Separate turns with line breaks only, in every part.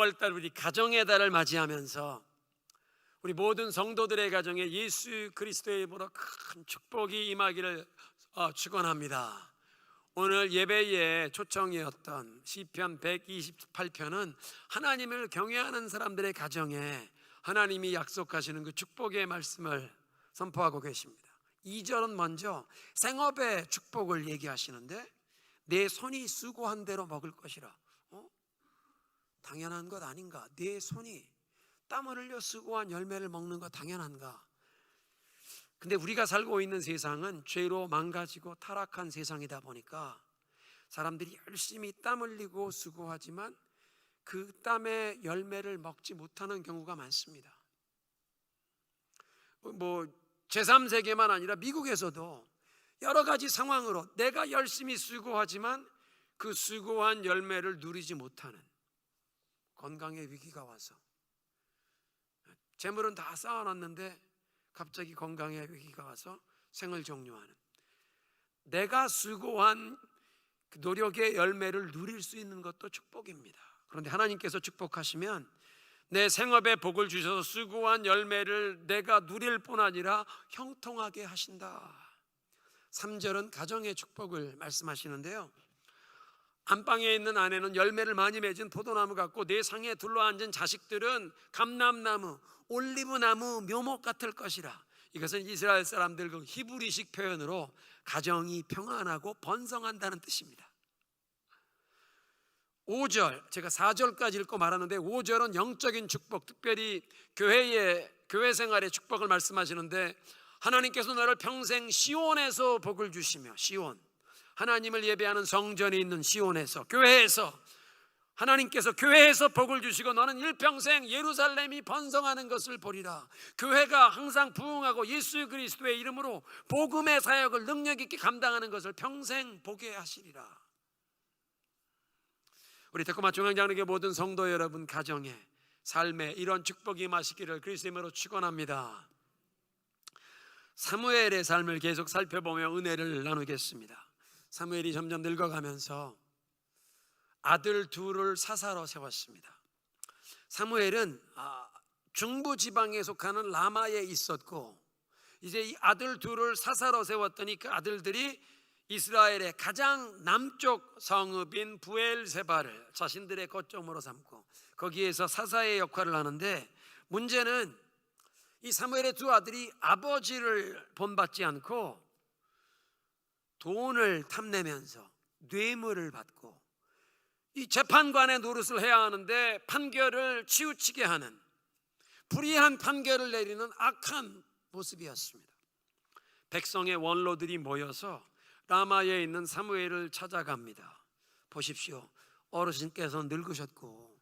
5월달 우리 가정의 달을 맞이하면서 우리 모든 성도들의 가정에 예수 그리스도의 이름으로 큰 축복이 임하기를 축원합니다. 오늘 예배의 초청이었던 시편 128편은 하나님을 경외하는 사람들의 가정에 하나님이 약속하시는 그 축복의 말씀을 선포하고 계십니다. 2절은 먼저 생업의 축복을 얘기하시는데, 내 손이 수고한 대로 먹을 것이라. 당연한 것 아닌가? 내 손이 땀을 흘려 수고한 열매를 먹는 거 당연한가? 근데 우리가 살고 있는 세상은 죄로 망가지고 타락한 세상이다 보니까 사람들이 열심히 땀 흘리고 수고하지만 그 땀의 열매를 먹지 못하는 경우가 많습니다. 제3세계만 아니라 미국에서도 여러 가지 상황으로 내가 열심히 수고하지만 그 수고한 열매를 누리지 못하는 건강의 위기가 와서, 재물은 다 쌓아놨는데 갑자기 건강의 위기가 와서 생을 종료하는, 내가 수고한 그 노력의 열매를 누릴 수 있는 것도 축복입니다. 그런데 하나님께서 축복하시면 내 생업에 복을 주셔서 수고한 열매를 내가 누릴 뿐 아니라 형통하게 하신다. 3절은 가정의 축복을 말씀하시는데요, 안방에 있는 아내는 열매를 많이 맺은 포도나무 같고 내 상에 둘러앉은 자식들은 감람나무, 올리브나무, 묘목 같을 것이라. 이것은 이스라엘 사람들 그 히브리식 표현으로 가정이 평안하고 번성한다는 뜻입니다. 5절, 제가 4절까지 읽고 말하는데 5절은 영적인 축복, 특별히 교회 생활의 축복을 말씀하시는데, 하나님께서 너를 평생 시온에서 복을 주시며, 시온, 하나님을 예배하는 성전이 있는 시온에서, 교회에서, 하나님께서 교회에서 복을 주시고 너는 일평생 예루살렘이 번성하는 것을 보리라. 교회가 항상 부흥하고 예수 그리스도의 이름으로 복음의 사역을 능력 있게 감당하는 것을 평생 보게 하시리라. 우리 데코마 중앙장로교 모든 성도 여러분 가정에, 삶에 이런 축복이 임하시기를 그리스도의 이름으로 축원합니다. 사무엘의 삶을 계속 살펴보며 은혜를 나누겠습니다. 사무엘이 점점 늙어가면서 아들 둘을 사사로 세웠습니다. 사무엘은 중부 지방에 속하는 라마에 있었고, 이제 이 아들 둘을 사사로 세웠더니 그 아들들이 이스라엘의 가장 남쪽 성읍인 부엘세바를 자신들의 거점으로 삼고 거기에서 사사의 역할을 하는데, 문제는 이 사무엘의 두 아들이 아버지를 본받지 않고 돈을 탐내면서 뇌물을 받고 이 재판관의 노릇을 해야 하는데 판결을 치우치게 하는, 불의한 판결을 내리는 악한 모습이었습니다. 백성의 원로들이 모여서 라마에 있는 사무엘을 찾아갑니다. 보십시오, 어르신께서 늙으셨고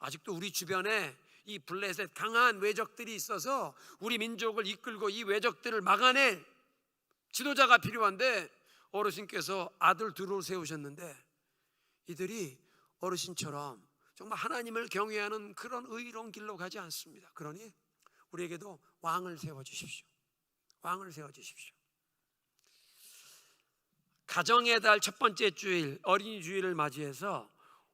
아직도 우리 주변에 이 블레셋 강한 외적들이 있어서 우리 민족을 이끌고 이 외적들을 막아낼 지도자가 필요한데, 어르신께서 아들 둘을 세우셨는데 이들이 어르신처럼 정말 하나님을 경외하는 그런 의로운 길로 가지 않습니다. 그러니 우리에게도 왕을 세워주십시오. 왕을 세워주십시오. 가정의 달 첫 번째 주일, 어린이 주일을 맞이해서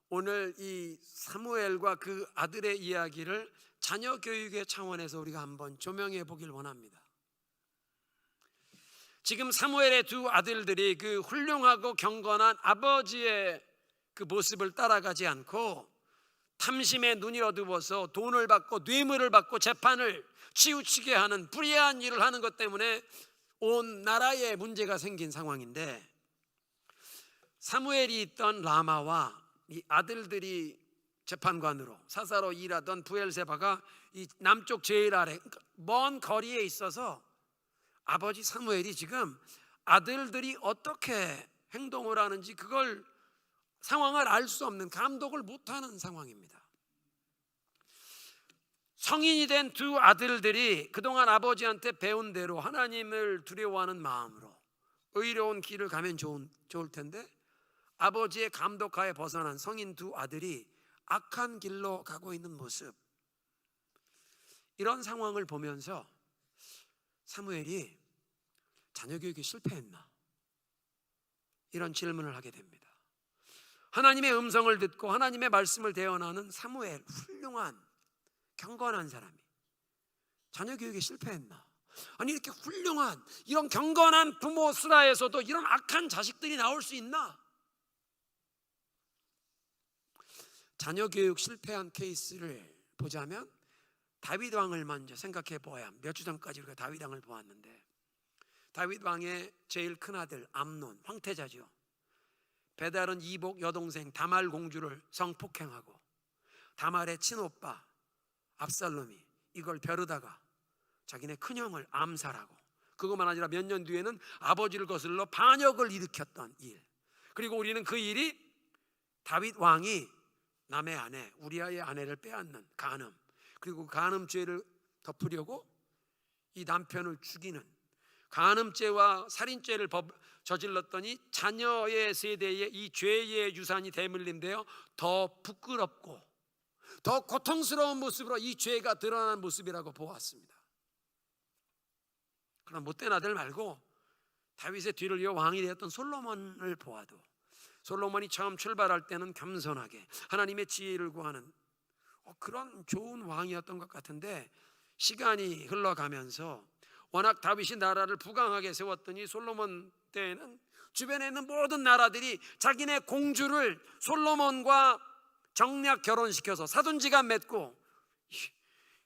오늘 이 사무엘과 그 아들의 이야기를 자녀 교육의 차원에서 우리가 한번 조명해 보길 원합니다. 지금 사무엘의 두 아들들이 그 훌륭하고 경건한 아버지의 그 모습을 따라가지 않고 탐심에 눈이 어두워서 돈을 받고 뇌물을 받고 재판을 치우치게 하는 불의한 일을 하는 것 때문에 온 나라에 문제가 생긴 상황인데, 사무엘이 있던 라마와 이 아들들이 재판관으로 사사로 일하던 부엘세바가 이 남쪽 제일 아래 먼 거리에 있어서 아버지 사무엘이 지금 아들들이 어떻게 행동을 하는지 그걸 상황을 알 수 없는, 감독을 못하는 상황입니다. 성인이 된 두 아들들이 그동안 아버지한테 배운 대로 하나님을 두려워하는 마음으로 의로운 길을 가면 좋을 텐데, 아버지의 감독하에 벗어난 성인 두 아들이 악한 길로 가고 있는 모습, 이런 상황을 보면서 사무엘이 자녀 교육에 실패했나? 이런 질문을 하게 됩니다. 하나님의 음성을 듣고 하나님의 말씀을 대언하는 사무엘, 훌륭한 경건한 사람이 자녀 교육에 실패했나? 아니 이렇게 훌륭한 이런 경건한 부모 수라에서도 이런 악한 자식들이 나올 수 있나? 자녀 교육 실패한 케이스를 보자면 다윗 왕을 먼저 생각해 보아야, 몇 주 전까지 우리가 다윗 왕을 보았는데, 다윗 왕의 제일 큰 아들 암논, 황태자죠. 배달은 이복 여동생 다말 공주를 성폭행하고 다말의 친오빠 압살롬이 이걸 벼르다가 자기네 큰형을 암살하고, 그것만 아니라 몇 년 뒤에는 아버지를 거슬러 반역을 일으켰던 일. 그리고 우리는 그 일이 다윗 왕이 남의 아내 우리아의 아내를 빼앗는 간음, 그리고 간음죄를 덮으려고 이 남편을 죽이는 간음죄와 살인죄를 저질렀더니 자녀의 세대에 이 죄의 유산이 대물림되어 더 부끄럽고 더 고통스러운 모습으로 이 죄가 드러난 모습이라고 보았습니다. 그러나 못된 아들 말고 다윗의 뒤를 이어 왕이 되었던 솔로몬을 보아도, 솔로몬이 처음 출발할 때는 겸손하게 하나님의 지혜를 구하는 그런 좋은 왕이었던 것 같은데, 시간이 흘러가면서 워낙 다윗이 나라를 부강하게 세웠더니 솔로몬 때에는 주변에 있는 모든 나라들이 자기네 공주를 솔로몬과 정략 결혼시켜서 사돈지간 맺고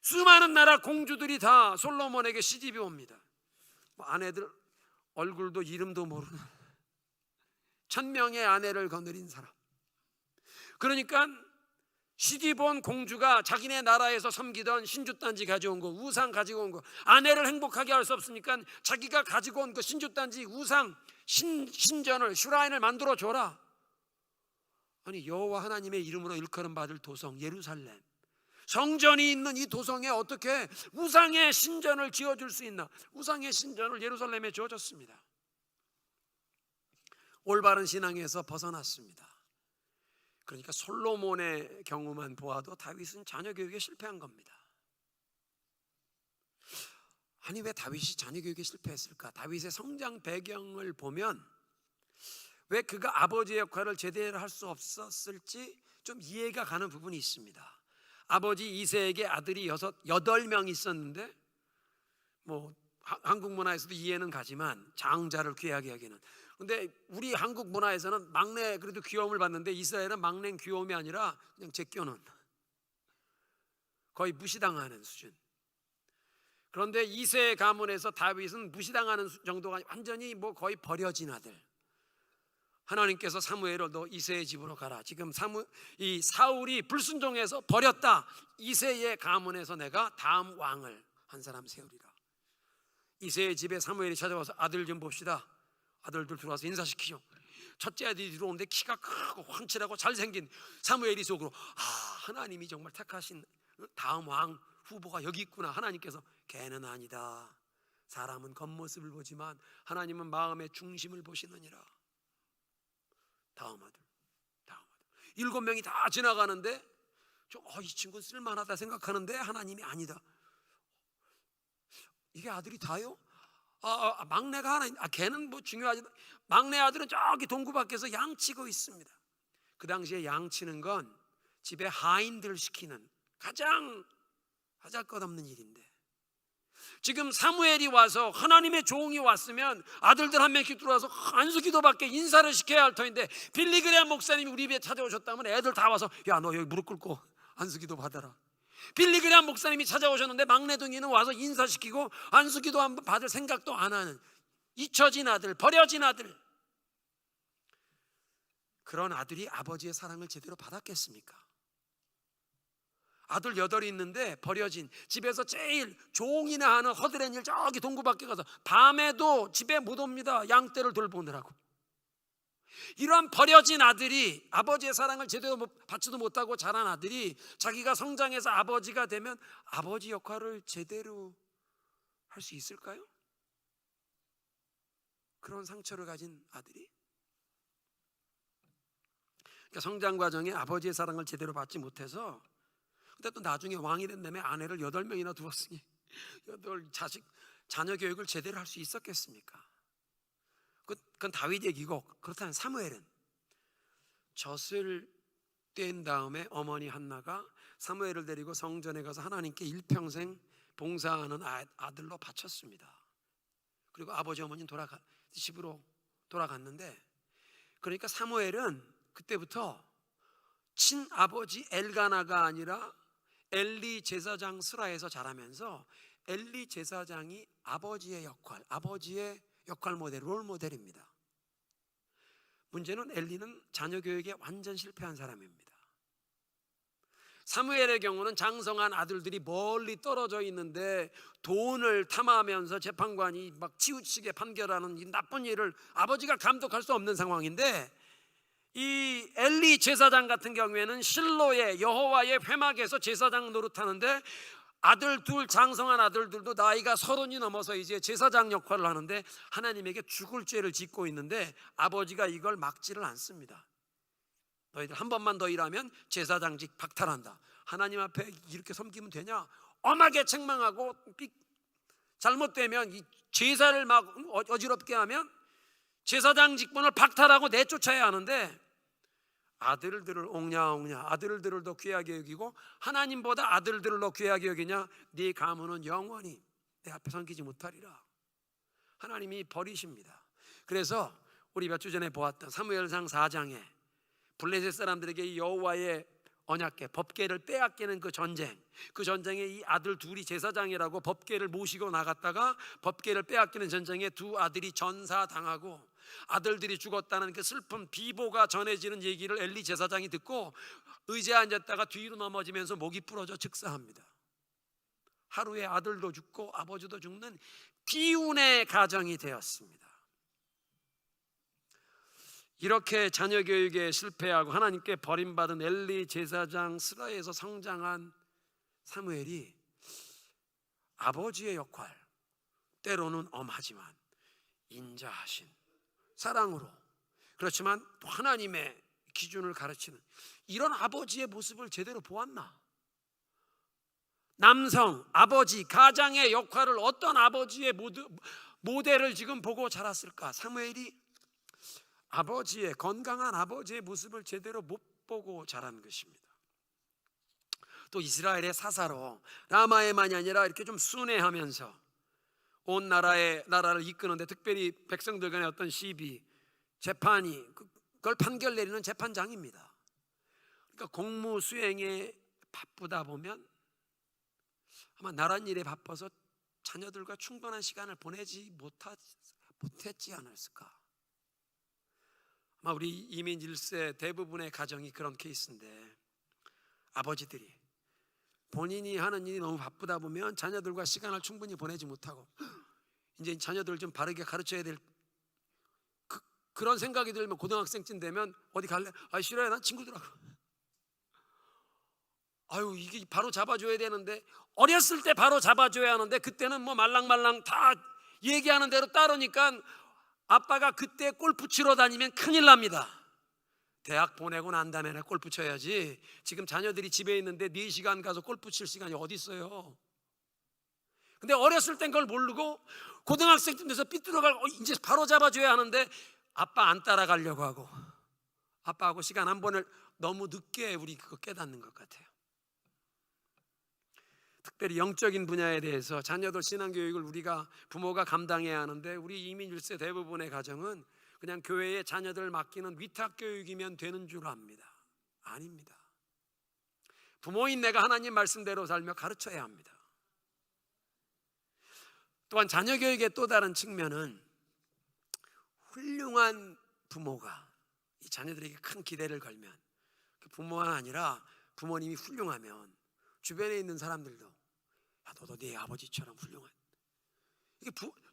수많은 나라 공주들이 다 솔로몬에게 시집이 옵니다. 아내들 얼굴도 이름도 모르는 1000명의 아내를 거느린 사람. 그러니까 시디본 공주가 자기네 나라에서 섬기던 신주단지 가져온 거, 우상 가지고 온 거, 아내를 행복하게 할 수 없으니까 자기가 가지고 온 그 신주단지 우상 신전을, 슈라인을 만들어 줘라. 아니 여호와 하나님의 이름으로 일컬음 받을 도성 예루살렘, 성전이 있는 이 도성에 어떻게 우상의 신전을 지어줄 수 있나? 우상의 신전을 예루살렘에 지어줬습니다. 올바른 신앙에서 벗어났습니다. 그러니까 솔로몬의 경우만 보아도 다윗은 자녀 교육에 실패한 겁니다. 아니 왜 다윗이 자녀 교육에 실패했을까? 다윗의 성장 배경을 보면 왜 그가 아버지의 역할을 제대로 할 수 없었을지 좀 이해가 가는 부분이 있습니다. 아버지 이새에게 아들이 8명 있었는데, 뭐 한국 문화에서도 이해는 가지만 장자를 귀하게 여기는, 근데 우리 한국 문화에서는 막내 그래도 귀여움을 받는데 이스라엘은 막내 귀여움이 아니라 그냥 제껴놓은, 거의 무시당하는 수준. 그런데 이세 가문에서 다윗은 무시당하는 정도가 완전히 뭐 거의 버려진 아들. 하나님께서 사무엘을 너 이세의 집으로 가라. 지금 이 사울이 불순종해서 버렸다. 이세의 가문에서 내가 다음 왕을 한 사람 세우리라. 이세의 집에 사무엘이 찾아와서 아들 좀 봅시다. 아들들 들어와서 인사시키죠. 첫째 아들이 들어오는데 키가 크고 황칠하고 잘생긴 사무엘이 속으로 하나님이 정말 택하신 다음 왕 후보가 여기 있구나. 하나님께서 걔는 아니다. 사람은 겉모습을 보지만 하나님은 마음의 중심을 보시느니라. 다음 아들. 7명이 다 지나가는데 이 친구는 쓸만하다 생각하는데 하나님이 아니다. 이게 아들이 다요? 막내가 하나, 걔는 뭐 중요하지. 막내 아들은 저기 동구 밖에서 양치고 있습니다. 그 당시에 양치는 건 집에 하인들 시키는 가장 하잘것없는 일인데, 지금 사무엘이 와서 하나님의 종이 왔으면 아들들 한 명씩 들어와서 안수기도밖에 인사를 시켜야 할 터인데, 빌리그레아 목사님이 우리 집에 찾아오셨다면 애들 다 와서 야 너 여기 무릎 꿇고 안수기도 받아라. 빌리그레아 목사님이 찾아오셨는데 막내둥이는 와서 인사시키고 안수기도 한번 받을 생각도 안 하는 잊혀진 아들, 버려진 아들. 그런 아들이 아버지의 사랑을 제대로 받았겠습니까? 아들 8이 있는데 버려진, 집에서 제일 종이나 하는 허드렛 일 저기 동구 밖에 가서 밤에도 집에 못 옵니다. 양떼를 돌보느라고. 이런 버려진 아들이, 아버지의 사랑을 제대로 받지도 못하고 자란 아들이 자기가 성장해서 아버지가 되면 아버지 역할을 제대로 할 수 있을까요? 그런 상처를 가진 아들이, 그러니까 성장 과정에 아버지의 사랑을 제대로 받지 못해서, 근데 또 나중에 왕이 된 다음에 아내를 8명이나 두었으니 8 자녀 교육을 제대로 할 수 있었겠습니까? 그건 다윗 얘기고, 그렇다면 사무엘은 젖을 뗀 다음에 어머니 한나가 사무엘을 데리고 성전에 가서 하나님께 일평생 봉사하는 아들로 바쳤습니다. 그리고 아버지 어머니는 집으로 돌아갔는데, 그러니까 사무엘은 그때부터 친아버지 엘가나가 아니라 엘리 제사장 스라에서 자라면서 엘리 제사장이 아버지의 역할 모델, 롤 모델입니다. 문제는 엘리는 자녀 교육에 완전 실패한 사람입니다. 사무엘의 경우는 장성한 아들들이 멀리 떨어져 있는데 돈을 탐하면서 재판관이 막 치우치게 판결하는 이 나쁜 일을 아버지가 감독할 수 없는 상황인데, 이 엘리 제사장 같은 경우에는 실로의 여호와의 회막에서 제사장 노릇하는데 아들 둘, 장성한 아들들도 나이가 30이 넘어서 이제 제사장 역할을 하는데 하나님에게 죽을 죄를 짓고 있는데 아버지가 이걸 막지를 않습니다. 너희들 한 번만 더 일하면 제사장직 박탈한다. 하나님 앞에 이렇게 섬기면 되냐? 엄하게 책망하고 잘못되면 이 제사를 막 어지럽게 하면 제사장 직분을 박탈하고 내쫓아야 하는데, 아들들을 옹냐옹냐 아들들을 더 귀하게 여기고 하나님보다 아들들을 더 귀하게 여기냐? 네 가문은 영원히 내 앞에 섬기지 못하리라. 하나님이 버리십니다. 그래서 우리 몇 주 전에 보았던 사무엘상 4장에 블레셋 사람들에게 이 여호와의 언약궤, 법궤를 빼앗기는 그 전쟁에 이 아들 둘이 제사장이라고 법궤를 모시고 나갔다가 법궤를 빼앗기는 전쟁에 두 아들이 전사당하고 아들들이 죽었다는 그 슬픈 비보가 전해지는 얘기를 엘리 제사장이 듣고 의자에 앉았다가 뒤로 넘어지면서 목이 부러져 즉사합니다. 하루에 아들도 죽고 아버지도 죽는 비운의 가정이 되었습니다. 이렇게 자녀 교육에 실패하고 하나님께 버림받은 엘리 제사장 스라에서 성장한 사무엘이 아버지의 역할, 때로는 엄하지만 인자하신 사랑으로, 그렇지만 또 하나님의 기준을 가르치는 이런 아버지의 모습을 제대로 보았나? 남성, 아버지, 가장의 역할을 어떤 아버지의 모델을 지금 보고 자랐을까? 사무엘이 건강한 아버지의 모습을 제대로 못 보고 자란 것입니다. 또 이스라엘의 사사로 라마에만이 아니라 이렇게 좀 순회하면서 온 나라를 이끄는데, 특별히 백성들 간의 어떤 시비, 재판이 그걸 판결 내리는 재판장입니다. 그러니까 공무 수행에 바쁘다 보면 아마 나라 일에 바빠서 자녀들과 충분한 시간을 보내지 못했지 않았을까? 아마 우리 이민 1세 대부분의 가정이 그런 케이스인데, 아버지들이 본인이 하는 일이 너무 바쁘다 보면 자녀들과 시간을 충분히 보내지 못하고 이제 자녀들 좀 바르게 가르쳐야 될 그런 생각이 들면 고등학생쯤 되면 어디 갈래? 아 싫어요, 난 친구들하고. 아유 이게 바로 잡아줘야 되는데, 어렸을 때 바로 잡아줘야 하는데 그때는 뭐 말랑말랑 다 얘기하는 대로 따르니까 아빠가 그때 골프 치러 다니면 큰일 납니다. 대학 보내고 난 다음에 골프 쳐야지. 지금 자녀들이 집에 있는데 4시간 가서 골프 칠 시간이 어디 있어요? 근데 어렸을 땐 그걸 모르고 고등학생쯤 돼서 삐뚤어가고 이제 바로 잡아줘야 하는데 아빠 안 따라가려고 하고 아빠하고 시간 한 번을 너무 늦게 우리 그거 깨닫는 것 같아요. 특별히 영적인 분야에 대해서 자녀들 신앙교육을 우리가 부모가 감당해야 하는데, 우리 이민 1세 대부분의 가정은 그냥 교회에 자녀들 맡기는 위탁교육이면 되는 줄 압니다. 아닙니다. 부모인 내가 하나님 말씀대로 살며 가르쳐야 합니다. 또한 자녀 교육의 또 다른 측면은 훌륭한 부모가 이 자녀들에게 큰 기대를 걸면, 부모만 아니라 부모님이 훌륭하면 주변에 있는 사람들도 야 너도 네 아버지처럼 훌륭한,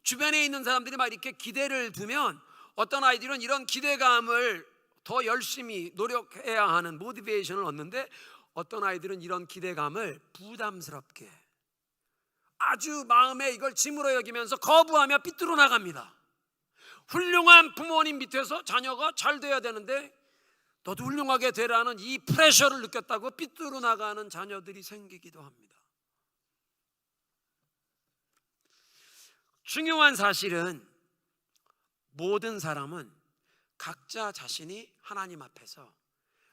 주변에 있는 사람들이 막 이렇게 기대를 두면 어떤 아이들은 이런 기대감을 더 열심히 노력해야 하는 모티베이션을 얻는데, 어떤 아이들은 이런 기대감을 부담스럽게 아주 마음에 이걸 짐으로 여기면서 거부하며 삐뚤어 나갑니다. 훌륭한 부모님 밑에서 자녀가 잘 돼야 되는데 너도 훌륭하게 되라는 이 프레셔를 느꼈다고 삐뚤어 나가는 자녀들이 생기기도 합니다. 중요한 사실은 모든 사람은 각자 자신이 하나님 앞에서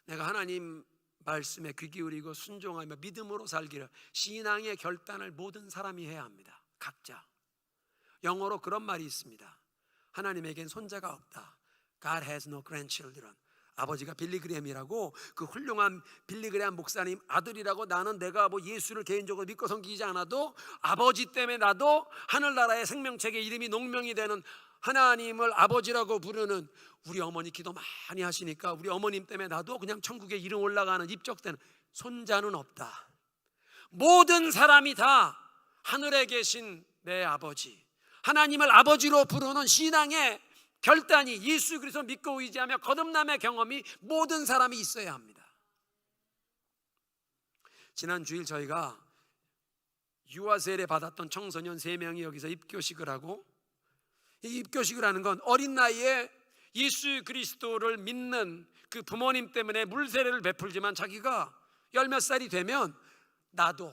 내가 하나님 말씀에 귀 기울이고 순종하며 믿음으로 살기를, 신앙의 결단을 모든 사람이 해야 합니다. 각자. 영어로 그런 말이 있습니다. 하나님에겐 손자가 없다. God has no grandchildren. 아버지가 빌리 그레함이라고, 그 훌륭한 빌리 그레함 목사님 아들이라고, 나는 내가 뭐 예수를 개인적으로 믿고 섬기지 않아도 아버지 때문에 나도 하늘나라의 생명책에 이름이 농명이 되는 하나님을 아버지라고 부르는, 우리 어머니 기도 많이 하시니까 우리 어머님 때문에 나도 그냥 천국에 이름 올라가는, 입적되는 손자는 없다. 모든 사람이 다 하늘에 계신 내 아버지, 하나님을 아버지로 부르는 신앙의 결단이, 예수 그리스도 믿고 의지하며 거듭남의 경험이 모든 사람이 있어야 합니다. 지난 주일 저희가 유아 세례 받았던 청소년 3명이 여기서 입교식을 하고, 이 입교식을 하는 건 어린 나이에 예수 그리스도를 믿는 그 부모님 때문에 물세례를 베풀지만, 자기가 10몇 살이 되면 나도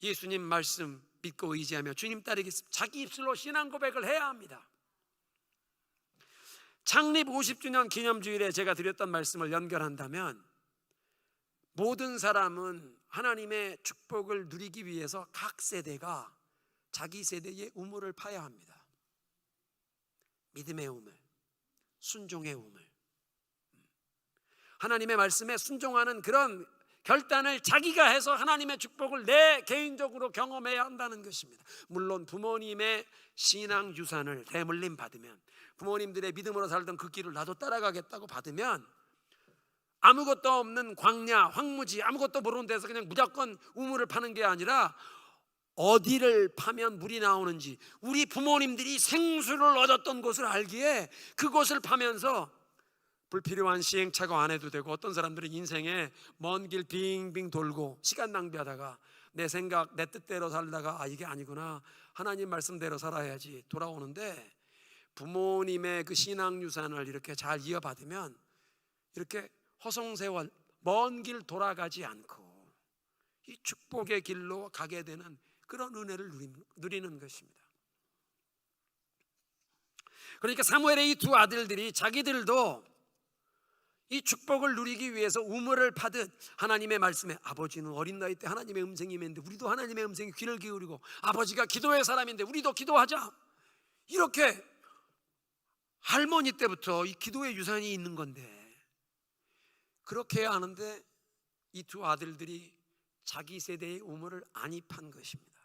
예수님 말씀 믿고 의지하며 주님 따르겠습니다, 자기 입술로 신앙 고백을 해야 합니다. 창립 50주년 기념주일에 제가 드렸던 말씀을 연결한다면, 모든 사람은 하나님의 축복을 누리기 위해서 각 세대가 자기 세대의 우물을 파야 합니다. 믿음의 우물, 순종의 우물, 하나님의 말씀에 순종하는 그런 결단을 자기가 해서 하나님의 축복을 내 개인적으로 경험해야 한다는 것입니다. 물론 부모님의 신앙 유산을 대물림 받으면, 부모님들의 믿음으로 살던 그 길을 나도 따라가겠다고 받으면, 아무것도 없는 광야, 황무지, 아무것도 모르는 데서 그냥 무조건 우물을 파는 게 아니라, 어디를 파면 물이 나오는지, 우리 부모님들이 생수를 얻었던 곳을 알기에 그곳을 파면서 불필요한 시행착오 안 해도 되고, 어떤 사람들은 인생에 먼 길 빙빙 돌고 시간 낭비하다가 내 생각, 내 뜻대로 살다가 이게 아니구나, 하나님 말씀대로 살아야지 돌아오는데, 부모님의 그 신앙 유산을 이렇게 잘 이어받으면 이렇게 허송세월 먼 길 돌아가지 않고 이 축복의 길로 가게 되는 그런 은혜를 누리는 것입니다. 그러니까 사무엘의 이 두 아들들이 자기들도 이 축복을 누리기 위해서 우물을 파듯 하나님의 말씀에, 아버지는 어린 나이 때 하나님의 음성이 임했는데 우리도 하나님의 음성에 귀를 기울이고, 아버지가 기도의 사람인데 우리도 기도하자, 이렇게 할머니 때부터 이 기도의 유산이 있는 건데, 그렇게 해야 하는데 이 두 아들들이 자기 세대의 우물을 안입한 것입니다.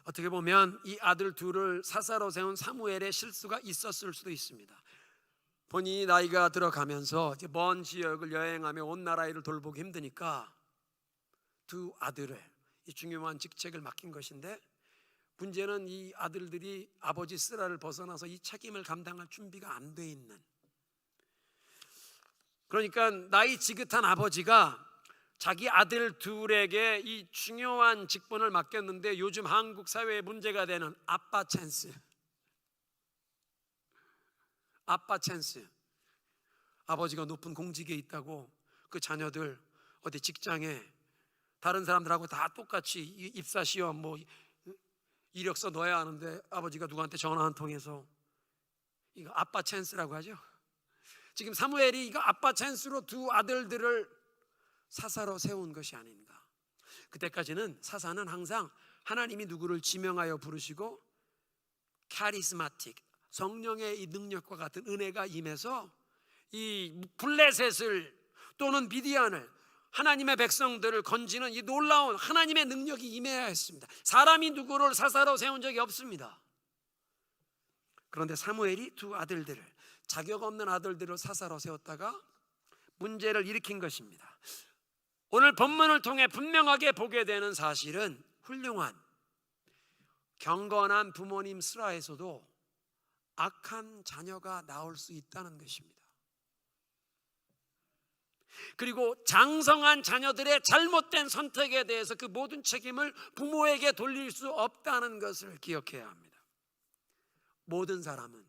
어떻게 보면 이 아들 둘을 사사로 세운 사무엘의 실수가 있었을 수도 있습니다. 본인이 나이가 들어가면서 이제 먼 지역을 여행하며 온 나라 일을 돌보기 힘드니까 두 아들을 이 중요한 직책을 맡긴 것인데, 문제는 이 아들들이 아버지 쓰라를 벗어나서 이 책임을 감당할 준비가 안 돼 있는, 그러니까 나이 지긋한 아버지가 자기 아들 둘에게 이 중요한 직분을 맡겼는데, 요즘 한국 사회에 문제가 되는 아빠 찬스. 아빠 찬스. 아버지가 높은 공직에 있다고 그 자녀들 어디 직장에 다른 사람들하고 다 똑같이 입사 시험 뭐 이력서 넣어야 하는데, 아버지가 누구한테 전화 한 통해서, 이거 아빠 찬스라고 하죠. 지금 사무엘이 이거 아빠 찬스로 두 아들들을 사사로 세운 것이 아닌가. 그때까지는 사사는 항상 하나님이 누구를 지명하여 부르시고 카리스마틱, 성령의 이 능력과 같은 은혜가 임해서 이 블레셋을 또는 미디안을, 하나님의 백성들을 건지는 이 놀라운 하나님의 능력이 임해야 했습니다. 사람이 누구를 사사로 세운 적이 없습니다. 그런데 사무엘이 두 아들들을, 자격 없는 아들들을 사사로 세웠다가 문제를 일으킨 것입니다. 오늘 본문을 통해 분명하게 보게 되는 사실은, 훌륭한 경건한 부모님 슬하에서도 악한 자녀가 나올 수 있다는 것입니다. 그리고 장성한 자녀들의 잘못된 선택에 대해서 그 모든 책임을 부모에게 돌릴 수 없다는 것을 기억해야 합니다. 모든 사람은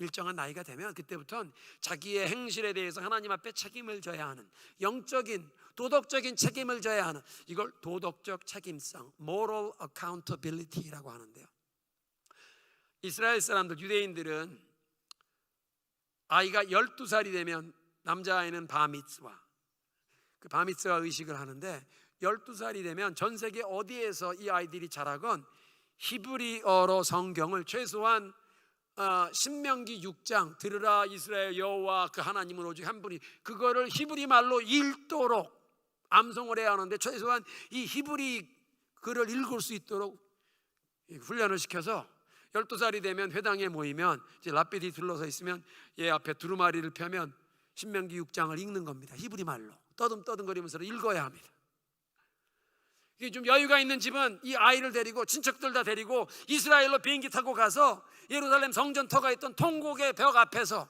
일정한 나이가 되면 그때부터는 자기의 행실에 대해서 하나님 앞에 책임을 져야 하는, 영적인 도덕적인 책임을 져야 하는, 이걸 도덕적 책임성, moral accountability라고 하는데요. 이스라엘 사람들, 유대인들은 아이가 12살이 되면 남자아이는 바미츠와, 그 바미츠와 의식을 하는데 12살이 되면 전 세계 어디에서 이 아이들이 자라건 히브리어로 성경을 최소한 신명기 6장 들으라 이스라엘 여호와 그 하나님은 오직 한 분이, 그거를 히브리 말로 읽도록 암송을 해야 하는데 최소한 이 히브리 글을 읽을 수 있도록 훈련을 시켜서 12살이 되면 회당에 모이면 이제 랍비디 둘러서 있으면 얘 앞에 두루마리를 펴면 신명기 6장을 읽는 겁니다. 히브리 말로 떠듬떠듬거리면서 읽어야 합니다. 이게 좀 여유가 있는 집은 이 아이를 데리고 친척들 다 데리고 이스라엘로 비행기 타고 가서 예루살렘 성전터가 있던 통곡의 벽 앞에서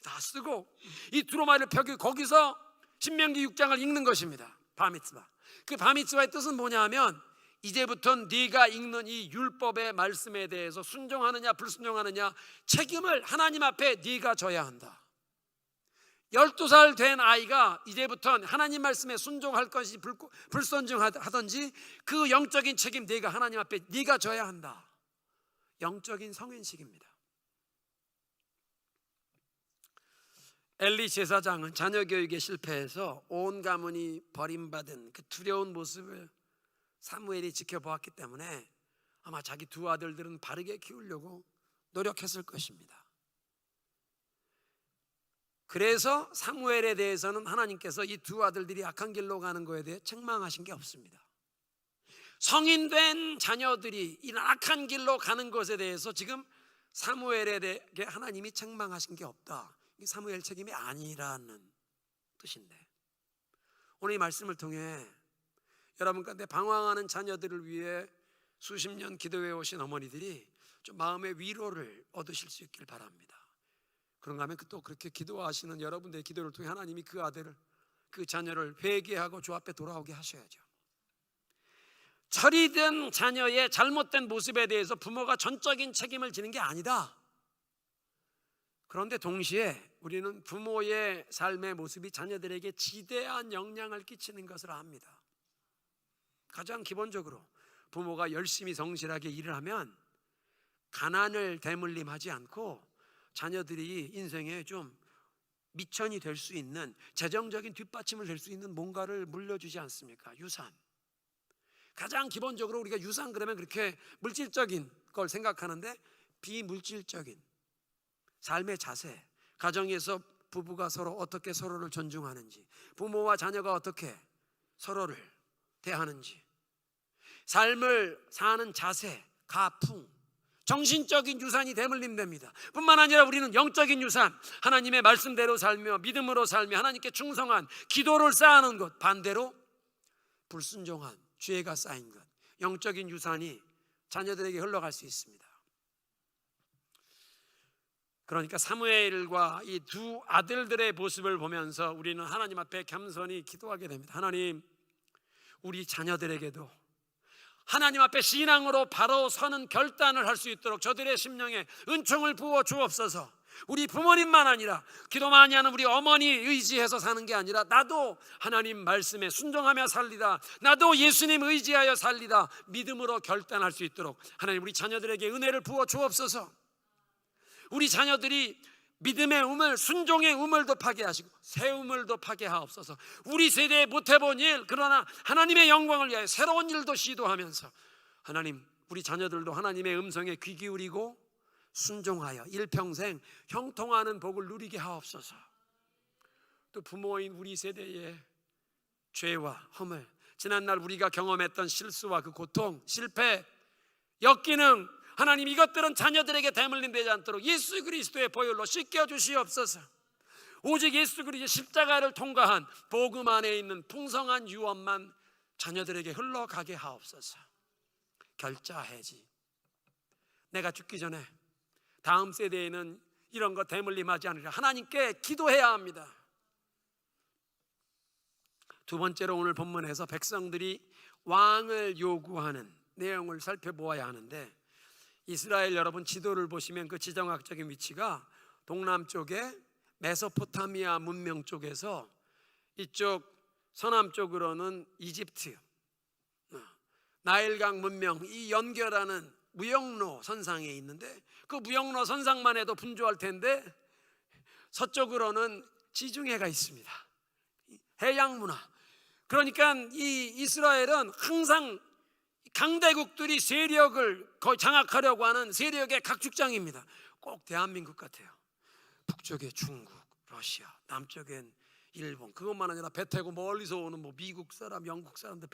다 쓰고 이 두루마리를 펴고 거기서 신명기 6장을 읽는 것입니다. 바미츠바. 그 바미츠바의 뜻은 뭐냐 하면 이제부터는 네가 읽는 이 율법의 말씀에 대해서 순종하느냐 불순종하느냐 책임을 하나님 앞에 네가 져야 한다. 12살 된 아이가 이제부터는 하나님 말씀에 순종할 것이 불순종하든지 그 영적인 책임 네가 하나님 앞에 네가 져야 한다. 영적인 성인식입니다. 엘리 제사장은 자녀 교육에 실패해서 온 가문이 버림받은 그 두려운 모습을 사무엘이 지켜보았기 때문에 아마 자기 두 아들들은 바르게 키우려고 노력했을 것입니다. 그래서 사무엘에 대해서는 하나님께서 이 두 아들들이 악한 길로 가는 것에 대해 책망하신 게 없습니다. 성인된 자녀들이 이 악한 길로 가는 것에 대해서 지금 사무엘에 대해 하나님이 책망하신 게 없다. 이게 사무엘 책임이 아니라는 뜻인데, 오늘 이 말씀을 통해 여러분 가운데 방황하는 자녀들을 위해 수십 년 기도해 오신 어머니들이 좀 마음의 위로를 얻으실 수 있길 바랍니다. 그런가 하면 또 그렇게 기도하시는 여러분들의 기도를 통해 하나님이 그 아들을, 그 자녀를 회개하고 주 앞에 돌아오게 하셔야죠. 처리된 자녀의 잘못된 모습에 대해서 부모가 전적인 책임을 지는 게 아니다. 그런데 동시에 우리는 부모의 삶의 모습이 자녀들에게 지대한 영향을 끼치는 것을 압니다. 가장 기본적으로 부모가 열심히 성실하게 일을 하면 가난을 대물림하지 않고 자녀들이 인생에 좀 미천이 될 수 있는, 재정적인 뒷받침을 될 수 있는 뭔가를 물려주지 않습니까? 유산. 가장 기본적으로 우리가 유산 그러면 그렇게 물질적인 걸 생각하는데 비물질적인 삶의 자세, 가정에서 부부가 서로 어떻게 서로를 존중하는지, 부모와 자녀가 어떻게 서로를 대하는지, 삶을 사는 자세, 가풍, 정신적인 유산이 대물림됩니다. 뿐만 아니라 우리는 영적인 유산, 하나님의 말씀대로 살며 믿음으로 살며 하나님께 충성한 기도를 쌓아놓은 것, 반대로 불순종한 죄가 쌓인 것, 영적인 유산이 자녀들에게 흘러갈 수 있습니다. 그러니까 사무엘과 이 두 아들들의 모습을 보면서 우리는 하나님 앞에 겸손히 기도하게 됩니다. 하나님, 우리 자녀들에게도 하나님 앞에 신앙으로 바로 서는 결단을 할 수 있도록 저들의 심령에 은총을 부어 주옵소서. 우리 부모님만 아니라 기도 많이 하는 우리 어머니 의지해서 사는 게 아니라 나도 하나님 말씀에 순종하며 살리다, 나도 예수님 의지하여 살리다 믿음으로 결단할 수 있도록 하나님 우리 자녀들에게 은혜를 부어 주옵소서. 우리 자녀들이 믿음의 우물, 순종의 우물도 파괴하시고 새 우물도 파괴하옵소서. 우리 세대에 못해본 일, 그러나 하나님의 영광을 위하여 새로운 일도 시도하면서 하나님, 우리 자녀들도 하나님의 음성에 귀 기울이고 순종하여 일평생 형통하는 복을 누리게 하옵소서. 또 부모인 우리 세대의 죄와 허물, 지난날 우리가 경험했던 실수와 그 고통, 실패, 역기능, 하나님 이것들은 자녀들에게 대물림되지 않도록 예수 그리스도의 보혈로 씻겨 주시옵소서. 오직 예수 그리스도의 십자가를 통과한 복음 안에 있는 풍성한 유업만 자녀들에게 흘러가게 하옵소서. 결자해지. 내가 죽기 전에 다음 세대에는 이런 거 대물림하지 않으려 하나님께 기도해야 합니다. 두 번째로 오늘 본문에서 백성들이 왕을 요구하는 내용을 살펴보아야 하는데, 이스라엘 여러분 지도를 보시면 그 지정학적인 위치가 동남쪽에 메소포타미아 문명 쪽에서 이쪽 서남쪽으로는 이집트, 나일강 문명, 이 연결하는 무역로 선상에 있는데 그 무역로 선상만 해도 분주할 텐데 서쪽으로는 지중해가 있습니다. 해양 문화. 그러니까 이 이스라엘은 항상 강대국들이 세력을 장악하려고 하는 세력의 각축장입니다. 꼭 대한민국 같아요. 북쪽에 중국, 러시아, 남쪽엔 일본. 그것만 아니라 배 타고 멀리서 오는 뭐 미국 사람, 영국 사람들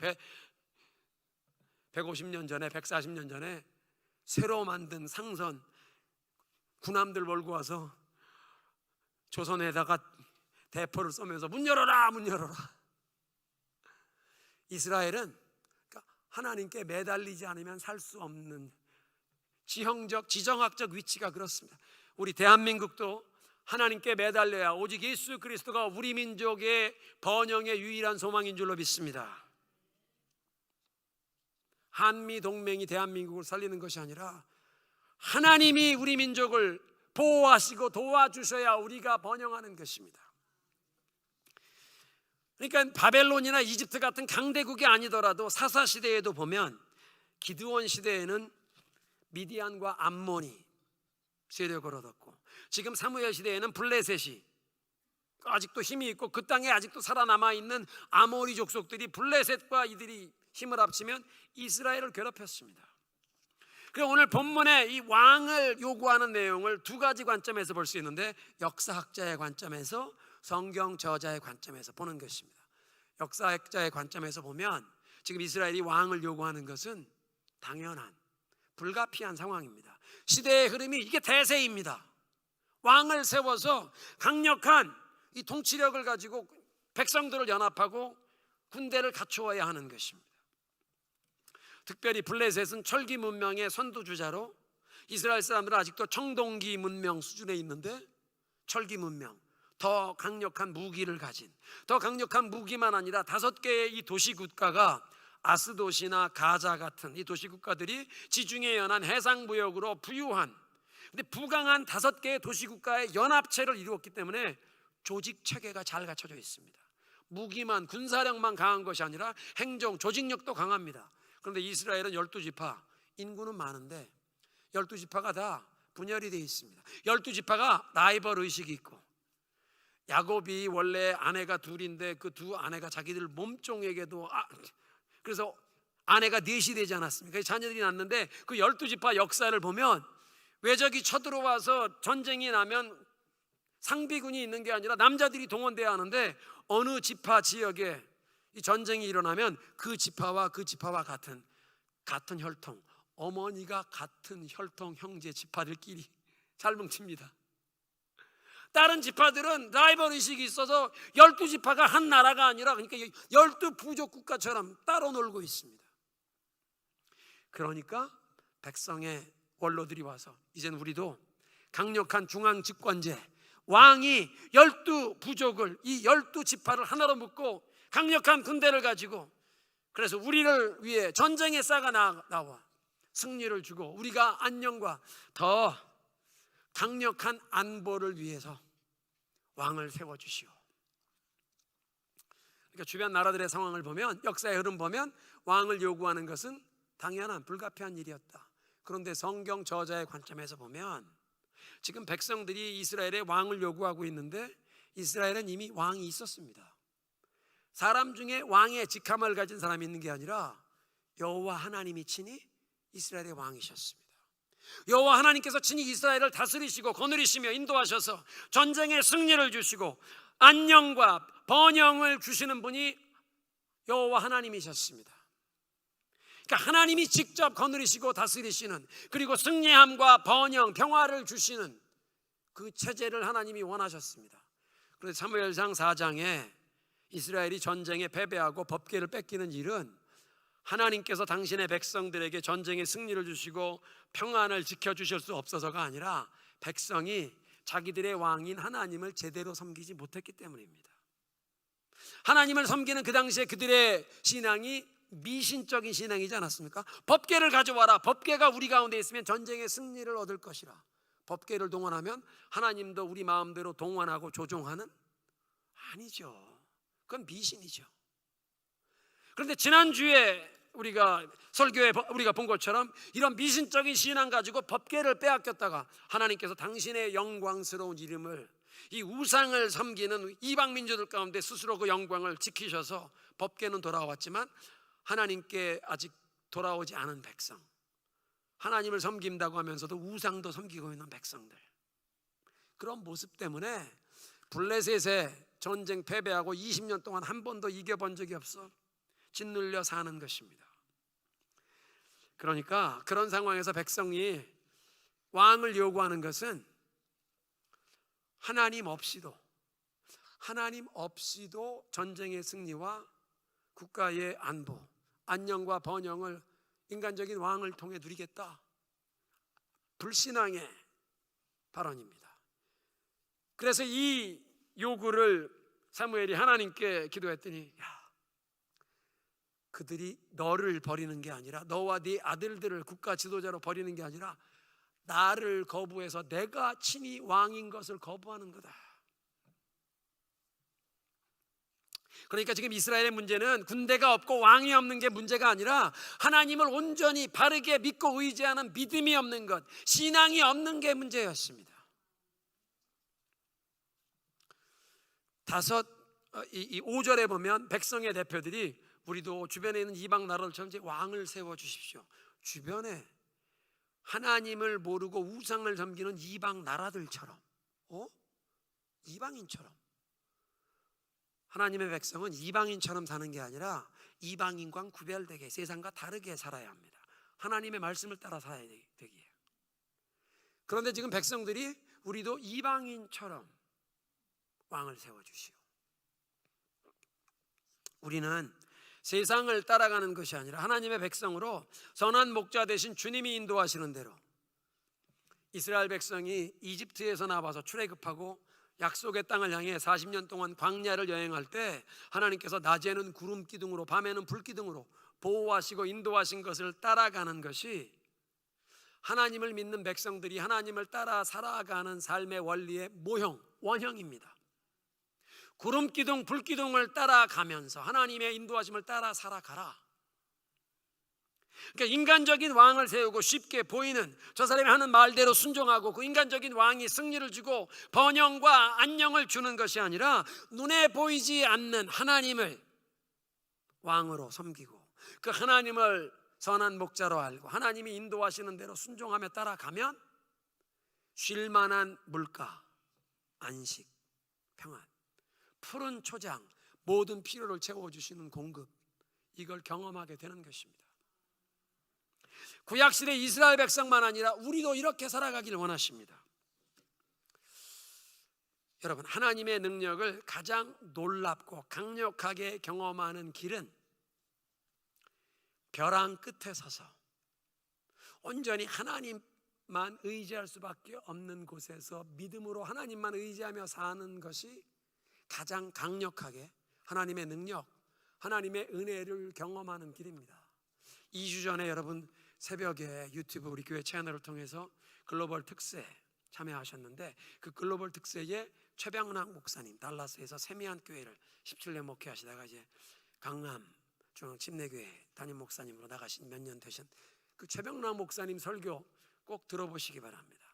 150년 전에, 140년 전에 새로 만든 상선 군함들 몰고 와서 조선에다가 대포를 쏘면서 문 열어라, 문 열어라. 이스라엘은 하나님께 매달리지 않으면 살 수 없는 지형적, 지정학적 위치가 그렇습니다. 우리 대한민국도 하나님께 매달려야 오직 예수 그리스도가 우리 민족의 번영의 유일한 소망인 줄로 믿습니다. 한미 동맹이 대한민국을 살리는 것이 아니라 하나님이 우리 민족을 보호하시고 도와주셔야 우리가 번영하는 것입니다. 그러니까 바벨론이나 이집트 같은 강대국이 아니더라도 사사시대에도 보면 기드온 시대에는 미디안과 암몬이 세력을 얻었고, 지금 사무엘 시대에는 블레셋이 아직도 힘이 있고, 그 땅에 아직도 살아남아 있는 아모리 족속들이 블레셋과 이들이 힘을 합치면 이스라엘을 괴롭혔습니다. 그래서 오늘 본문에 이 왕을 요구하는 내용을 두 가지 관점에서 볼 수 있는데, 역사학자의 관점에서, 성경 저자의 관점에서 보는 것입니다. 역사학자의 관점에서 보면 지금 이스라엘이 왕을 요구하는 것은 당연한, 불가피한 상황입니다. 시대의 흐름이 이게 대세입니다. 왕을 세워서 강력한 이 통치력을 가지고 백성들을 연합하고 군대를 갖추어야 하는 것입니다. 특별히 블레셋은 철기 문명의 선두주자로, 이스라엘 사람들은 아직도 청동기 문명 수준에 있는데 철기 문명, 더 강력한 무기를 가진, 더 강력한 무기만 아니라 5개의 이 도시국가가 아스도시나 가자 같은 이 도시국가들이 지중해 연안 해상무역으로 부유한, 근데 부강한 5개의 도시국가의 연합체를 이루었기 때문에 조직체계가 잘 갖춰져 있습니다. 무기만, 군사력만 강한 것이 아니라 행정, 조직력도 강합니다. 그런데 이스라엘은 12지파, 인구는 많은데 12지파가 다 분열이 되어 있습니다. 12지파가 라이벌 의식이 있고, 야곱이 원래 아내가 둘인데 그 두 아내가 자기들 몸종에게도 그래서 아내가 넷이 되지 않았습니까? 자녀들이 낳는데 그 12지파 역사를 보면 외적이 쳐들어와서 전쟁이 나면 상비군이 있는 게 아니라 남자들이 동원돼야 하는데, 어느 지파 지역에 이 전쟁이 일어나면 그 지파와 그 지파와 같은 혈통, 어머니가 같은 혈통 형제 지파들끼리 잘 뭉칩니다. 다른 지파들은 라이벌 의식이 있어서 12지파가 한 나라가 아니라, 그러니까 12부족 국가처럼 따로 놀고 있습니다. 그러니까 백성의 원로들이 와서 이제는 우리도 강력한 중앙 집권제, 왕이 12부족을, 이 12지파를 하나로 묶고 강력한 군대를 가지고, 그래서 우리를 위해 전쟁에 싸가 나와 승리를 주고 우리가 안녕과 더 강력한 안보를 위해서 왕을 세워주시오. 그러니까 주변 나라들의 상황을 보면, 역사의 흐름 보면 왕을 요구하는 것은 당연한, 불가피한 일이었다. 그런데 성경 저자의 관점에서 보면 지금 백성들이 이스라엘의 왕을 요구하고 있는데 이스라엘은 이미 왕이 있었습니다. 사람 중에 왕의 직함을 가진 사람이 있는 게 아니라 여호와 하나님이 친히 이스라엘의 왕이셨습니다. 여호와 하나님께서 친히 이스라엘을 다스리시고 거느리시며 인도하셔서 전쟁에 승리를 주시고 안녕과 번영을 주시는 분이 여호와 하나님이셨습니다. 그러니까 하나님이 직접 거느리시고 다스리시는, 그리고 승리함과 번영, 평화를 주시는 그 체제를 하나님이 원하셨습니다. 그래서 사무엘상 4장에 이스라엘이 전쟁에 패배하고 법궤를 뺏기는 일은 하나님께서 당신의 백성들에게 전쟁의 승리를 주시고 평안을 지켜주실 수 없어서가 아니라 백성이 자기들의 왕인 하나님을 제대로 섬기지 못했기 때문입니다. 하나님을 섬기는 그 당시에 그들의 신앙이 미신적인 신앙이지 않았습니까? 법궤를 가져와라, 법궤가 우리 가운데 있으면 전쟁의 승리를 얻을 것이라. 법궤를 동원하면 하나님도 우리 마음대로 동원하고 조종하는? 아니죠. 그건 미신이죠. 그런데 지난주에 우리가 설교에 우리가 본 것처럼 이런 미신적인 신앙 가지고 법궤를 빼앗겼다가 하나님께서 당신의 영광스러운 이름을 이 우상을 섬기는 이방 민족들 가운데 스스로 그 영광을 지키셔서 법궤는 돌아왔지만 하나님께 아직 돌아오지 않은 백성, 하나님을 섬긴다고 하면서도 우상도 섬기고 있는 백성들, 그런 모습 때문에 블레셋의 전쟁 패배하고 20년 동안 한 번도 이겨본 적이 없어 짓눌려 사는 것입니다. 그러니까 그런 상황에서 백성이 왕을 요구하는 것은 하나님 없이도 전쟁의 승리와 국가의 안보, 안녕과 번영을 인간적인 왕을 통해 누리겠다. 불신앙의 발언입니다. 그래서 이 요구를 사무엘이 하나님께 기도했더니, 그들이 너를 버리는 게 아니라, 너와 네 아들들을 국가 지도자로 버리는 게 아니라 나를 거부해서 내가 친히 왕인 것을 거부하는 거다. 그러니까 지금 이스라엘의 문제는 군대가 없고 왕이 없는 게 문제가 아니라 하나님을 온전히 바르게 믿고 의지하는 믿음이 없는 것, 신앙이 없는 게 문제였습니다. 이 5절에 보면 백성의 대표들이 우리도 주변에 있는 이방 나라들처럼 왕을 세워주십시오. 주변에 하나님을 모르고 우상을 섬기는 이방 나라들처럼, 이방인처럼, 하나님의 백성은 이방인처럼 사는 게 아니라 이방인과 구별되게 세상과 다르게 살아야 합니다. 하나님의 말씀을 따라 살아야 되기에. 그런데 지금 백성들이 우리도 이방인처럼 왕을 세워주시오. 우리는 세상을 따라가는 것이 아니라 하나님의 백성으로 선한 목자 되신 주님이 인도하시는 대로, 이스라엘 백성이 이집트에서 나와서 출애굽하고 약속의 땅을 향해 40년 동안 광야를 여행할 때 하나님께서 낮에는 구름 기둥으로 밤에는 불 기둥으로 보호하시고 인도하신 것을 따라가는 것이 하나님을 믿는 백성들이 하나님을 따라 살아가는 삶의 원리의 원형입니다. 구름 기둥, 불 기둥을 따라가면서 하나님의 인도하심을 따라 살아가라. 그러니까 인간적인 왕을 세우고 쉽게 보이는 저 사람이 하는 말대로 순종하고 그 인간적인 왕이 승리를 주고 번영과 안녕을 주는 것이 아니라 눈에 보이지 않는 하나님을 왕으로 섬기고 그 하나님을 선한 목자로 알고 하나님이 인도하시는 대로 순종하며 따라가면 쉴 만한 물가, 안식, 평안, 푸른 초장, 모든 필요를 채워주시는 공급, 이걸 경험하게 되는 것입니다. 구약시대 이스라엘 백성만 아니라 우리도 이렇게 살아가기를 원하십니다. 여러분, 하나님의 능력을 가장 놀랍고 강력하게 경험하는 길은 벼랑 끝에 서서 온전히 하나님만 의지할 수밖에 없는 곳에서 믿음으로 하나님만 의지하며 사는 것이 가장 강력하게 하나님의 능력, 하나님의 은혜를 경험하는 길입니다. 2주 전에 여러분 새벽에 유튜브 우리 교회 채널을 통해서 글로벌 특세 참여하셨는데, 그 글로벌 특세에 최병락 목사님, 달라스에서 세미한 교회를 17년 목회하시다가 이제 강남 중앙 침례교회 담임 목사님으로 나가신 몇 년 되신 그 최병락 목사님 설교 꼭 들어보시기 바랍니다.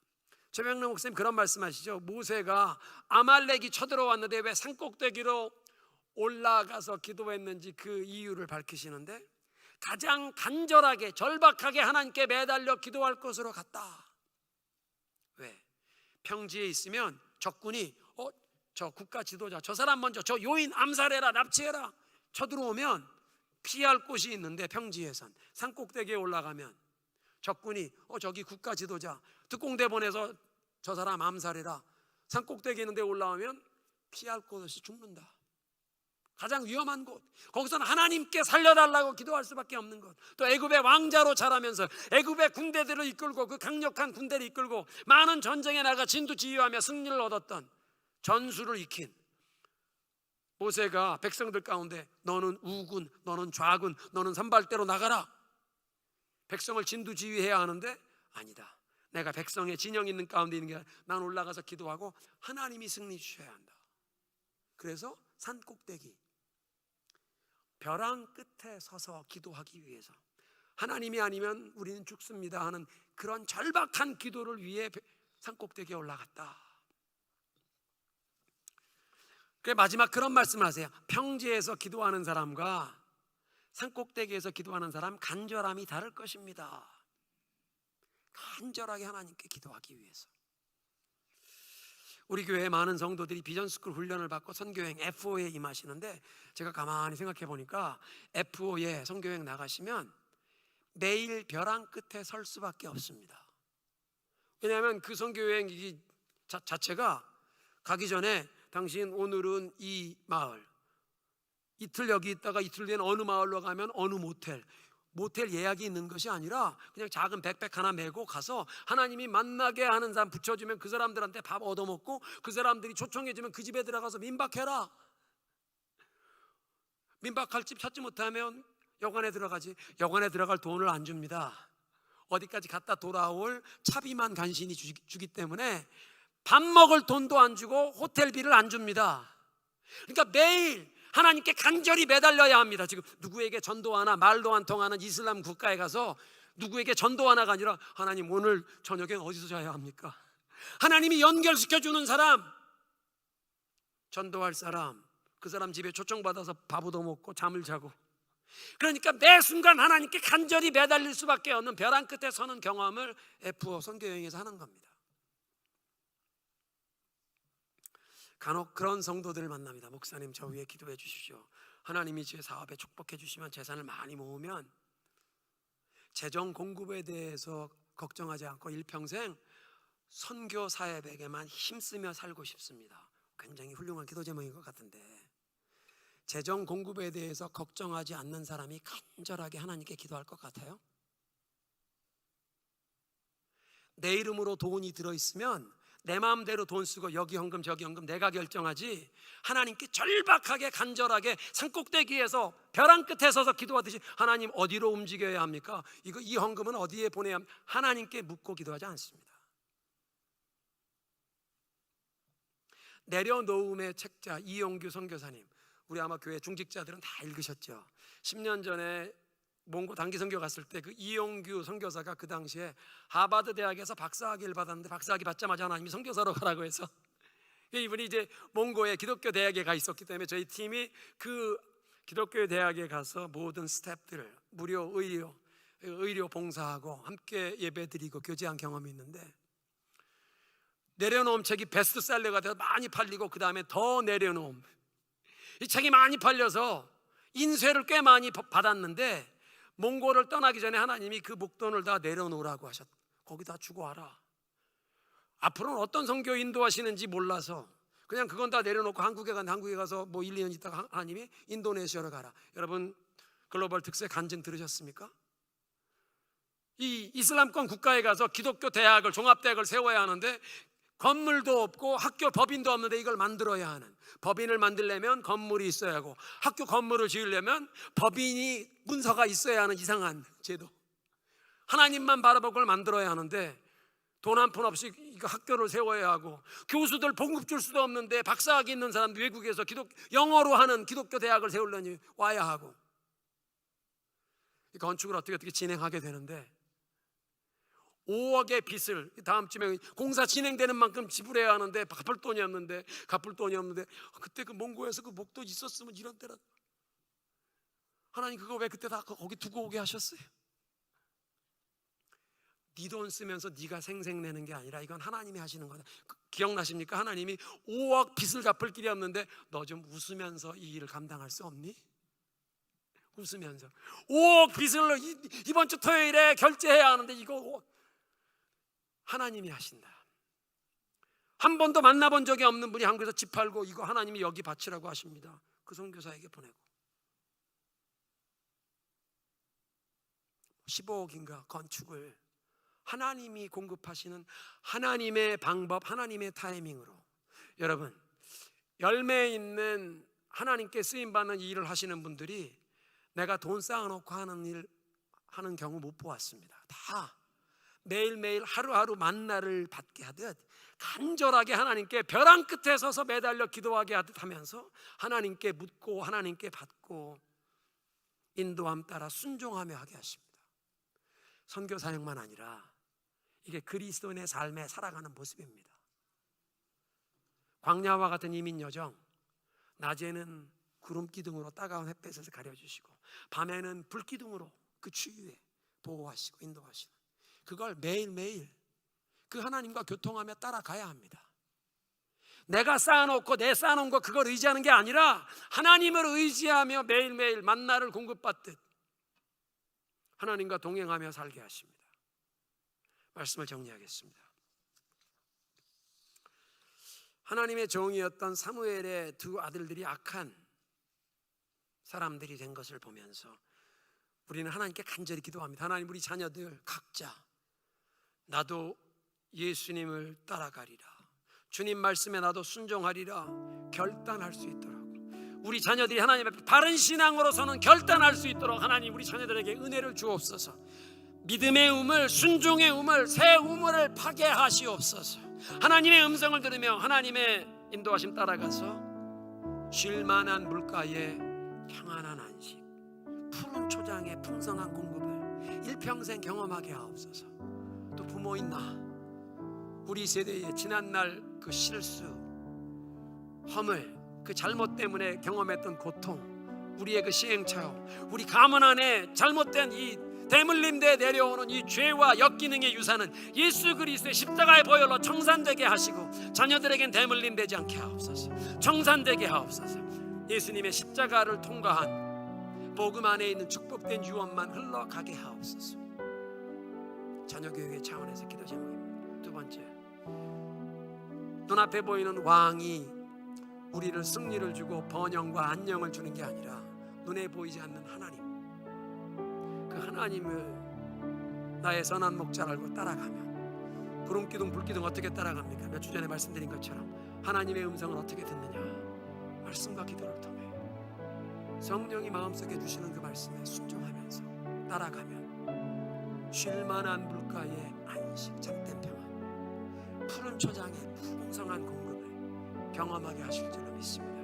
최병락 목사님 그런 말씀하시죠. 모세가 아말렉이 쳐들어왔는데 왜 산꼭대기로 올라가서 기도했는지 그 이유를 밝히시는데, 가장 간절하게 절박하게 하나님께 매달려 기도할 곳으로 갔다. 왜? 평지에 있으면 적군이 저 국가 지도자, 저 사람 먼저 저 요인 암살해라, 납치해라 쳐들어오면 피할 곳이 있는데, 평지에선 산꼭대기에 올라가면 적군이 저기 국가 지도자 특공대 보내서 저 사람 암살해라, 산꼭대기 있는 데 올라오면 피할 곳 없이 죽는다. 가장 위험한 곳, 거기서는 하나님께 살려달라고 기도할 수밖에 없는 것. 또 애굽의 왕자로 자라면서 애굽의 군대들을 이끌고 그 강력한 군대를 이끌고 많은 전쟁에 나가 진두지휘하며 승리를 얻었던 전술을 익힌 모세가 백성들 가운데 너는 우군, 너는 좌군, 너는 선발대로 나가라, 백성을 진두지휘해야 하는데, 아니다, 내가 백성의 진영 있는 가운데 있는 게 아니라 난 올라가서 기도하고 하나님이 승리 주셔야 한다. 그래서 산꼭대기 벼랑 끝에 서서 기도하기 위해서, 하나님이 아니면 우리는 죽습니다 하는 그런 절박한 기도를 위해 산꼭대기에 올라갔다. 그래 마지막 그런 말씀을 하세요. 평지에서 기도하는 사람과 산꼭대기에서 기도하는 사람 간절함이 다를 것입니다. 간절하게 하나님께 기도하기 위해서. 우리 교회에 많은 성도들이 비전스쿨 훈련을 받고 선교여행 F5에 임하시는데, 제가 가만히 생각해 보니까 F5에 선교여행 나가시면 매일 벼랑 끝에 설 수밖에 없습니다. 왜냐하면 그 선교여행 자체가 가기 전에 당신 오늘은 이 마을, 이틀 여기 있다가 이틀 뒤엔 어느 마을로 가면 어느 모텔 예약이 있는 것이 아니라 그냥 작은 백팩 하나 메고 가서 하나님이 만나게 하는 사람 붙여주면 그 사람들한테 밥 얻어먹고, 그 사람들이 초청해주면 그 집에 들어가서 민박해라. 민박할 집 찾지 못하면 여관에 들어가지. 여관에 들어갈 돈을 안 줍니다. 어디까지 갔다 돌아올 차비만 간신히 주기 때문에 밥 먹을 돈도 안 주고 호텔비를 안 줍니다. 그러니까 매일 하나님께 간절히 매달려야 합니다. 지금 누구에게 전도 하나, 말도 안 통하는 이슬람 국가에 가서 누구에게 전도 하나가 아니라, 하나님 오늘 저녁엔 어디서 자야 합니까? 하나님이 연결시켜주는 사람, 전도할 사람, 그 사람 집에 초청받아서 밥 얻어먹고 잠을 자고, 그러니까 매 순간 하나님께 간절히 매달릴 수밖에 없는 벼랑 끝에 서는 경험을 F5 선교여행에서 하는 겁니다. 간혹 그런 성도들을 만납니다. 목사님 저 위에 기도해 주십시오. 하나님이 제 사업에 축복해 주시면, 재산을 많이 모으면 재정 공급에 대해서 걱정하지 않고 일평생 선교 사역에게만 힘쓰며 살고 싶습니다. 굉장히 훌륭한 기도 제목인 것 같은데, 재정 공급에 대해서 걱정하지 않는 사람이 간절하게 하나님께 기도할 것 같아요? 내 이름으로 돈이 들어있으면 내 마음대로 돈 쓰고 여기 헌금 저기 헌금 내가 결정하지, 하나님께 절박하게 간절하게 산꼭대기에서 벼랑 끝에 서서 기도하듯이 하나님 어디로 움직여야 합니까? 이 헌금은 어디에 보내야 합니까? 하나님께 묻고 기도하지 않습니다. 내려놓음의 책자 이용규 선교사님, 우리 아마 교회 중직자들은 다 읽으셨죠. 10년 전에 몽고 단기 선교 갔을 때 그 이용규 선교사가 그 당시에 하버드 대학에서 박사학위를 받았는데, 박사학위 받자마자 하나님이 선교사로 가라고 해서 이분이 이제 몽고의 기독교 대학에 가 있었기 때문에 저희 팀이 그 기독교 대학에 가서 모든 스태프들 무료 의료 봉사하고 함께 예배드리고 교제한 경험이 있는데, 내려놓음 책이 베스트셀러가 돼서 많이 팔리고, 그 다음에 더 내려놓음, 이 책이 많이 팔려서 인쇄를 꽤 많이 받았는데, 몽고를 떠나기 전에 하나님이 그 목돈을 다 내려놓으라고 하셨. 거기다 주고 와라. 앞으로는 어떤 선교 인도하시는지 몰라서 그냥 그건 다 내려놓고 한국에 가서 뭐 1, 2년 있다가 하나님이 인도네시아로 가라. 여러분 글로벌 특세 간증 들으셨습니까? 이 이슬람권 국가에 가서 기독교 대학을, 종합대학을 세워야 하는데 건물도 없고 학교 법인도 없는데 이걸 만들어야 하는, 법인을 만들려면 건물이 있어야 하고 학교 건물을 지으려면 법인이 문서가 있어야 하는 이상한 제도, 하나님만 바라보고 그걸 만들어야 하는데 돈 한 푼 없이 이거 학교를 세워야 하고, 교수들 봉급 줄 수도 없는데 박사학위 있는 사람들 외국에서 영어로 하는 기독교 대학을 세우려니 와야 하고, 이 건축을 어떻게 진행하게 되는데 5억의 빚을 다음 주에 공사 진행되는 만큼 지불해야 하는데 갚을 돈이 없는데 그때 그 몽고에서 그 목돈 있었으면 이런 때라. 하나님 그거 왜 그때 다 거기 두고 오게 하셨어요? 네 돈 쓰면서 네가 생색내는 게 아니라 이건 하나님이 하시는 거다. 기억나십니까? 하나님이 5억 빚을 갚을 길이 없는데 너 좀 웃으면서 이 일을 감당할 수 없니? 웃으면서 5억 빚을 이번 주 토요일에 결제해야 하는데 이거 하나님이 하신다. 한 번도 만나본 적이 없는 분이 한국에서 집 팔고 이거 하나님이 여기 바치라고 하십니다. 그 선교사에게 보내고 15억인가 건축을 하나님이 공급하시는 하나님의 방법, 하나님의 타이밍으로. 여러분 열매 있는 하나님께 쓰임받는 이 일을 하시는 분들이 내가 돈 쌓아놓고 하는 경우 못 보았습니다. 다 매일매일 하루하루 만나를 받게 하듯 간절하게 하나님께 벼랑 끝에 서서 매달려 기도하게 하듯 하면서 하나님께 묻고 하나님께 받고 인도함 따라 순종하며 하게 하십니다. 선교 사역만 아니라 이게 그리스도인의 삶에 살아가는 모습입니다. 광야와 같은 이민 여정, 낮에는 구름 기둥으로 따가운 햇볕에서 가려주시고 밤에는 불 기둥으로 그 주위에 보호하시고 인도하시는, 그걸 매일매일 그 하나님과 교통하며 따라가야 합니다. 내가 쌓아놓고 내 쌓아놓은 거 그걸 의지하는 게 아니라 하나님을 의지하며 매일매일 만나를 공급받듯 하나님과 동행하며 살게 하십니다. 말씀을 정리하겠습니다. 하나님의 종이었던 사무엘의 두 아들들이 악한 사람들이 된 것을 보면서 우리는 하나님께 간절히 기도합니다. 하나님, 우리 자녀들 각자 나도 예수님을 따라가리라, 주님 말씀에 나도 순종하리라 결단할 수 있도록, 우리 자녀들이 하나님 앞에 바른 신앙으로서는 결단할 수 있도록 하나님 우리 자녀들에게 은혜를 주옵소서. 믿음의 우물, 순종의 우물, 새 우물을 파게 하시옵소서. 하나님의 음성을 들으며 하나님의 인도하심 따라가서 쉴만한 물가에 평안한 안식, 푸른 초장의 풍성한 공급을 일평생 경험하게 하옵소서. 또 부모인 나, 우리 세대의 지난날 그 실수, 허물, 그 잘못 때문에 경험했던 고통, 우리의 그 시행착오, 우리 가문 안에 잘못된 이 대물림대에 내려오는 이 죄와 역기능의 유산은 예수 그리스도의 십자가의 보혈로 청산되게 하시고 자녀들에겐 대물림되지 않게 하옵소서. 청산되게 하옵소서. 예수님의 십자가를 통과한 복음 안에 있는 축복된 유언만 흘러가게 하옵소서. 자녀교육의 차원에서 기도 제목입니다. 두 번째, 눈앞에 보이는 왕이 우리를 승리를 주고 번영과 안녕을 주는 게 아니라 눈에 보이지 않는 하나님, 그 하나님을 나의 선한 목자를 알고 따라가면, 구름기둥 불기둥 어떻게 따라갑니까? 몇 주 전에 말씀드린 것처럼 하나님의 음성을 어떻게 듣느냐? 말씀과 기도를 통해 성령이 마음속에 주시는 그 말씀에 순종하면서 따라가면 쉴만한 물가의 안식, 참된 평안, 푸른 초장의 풍성한 공급을 경험하게 하실 줄로 믿습니다.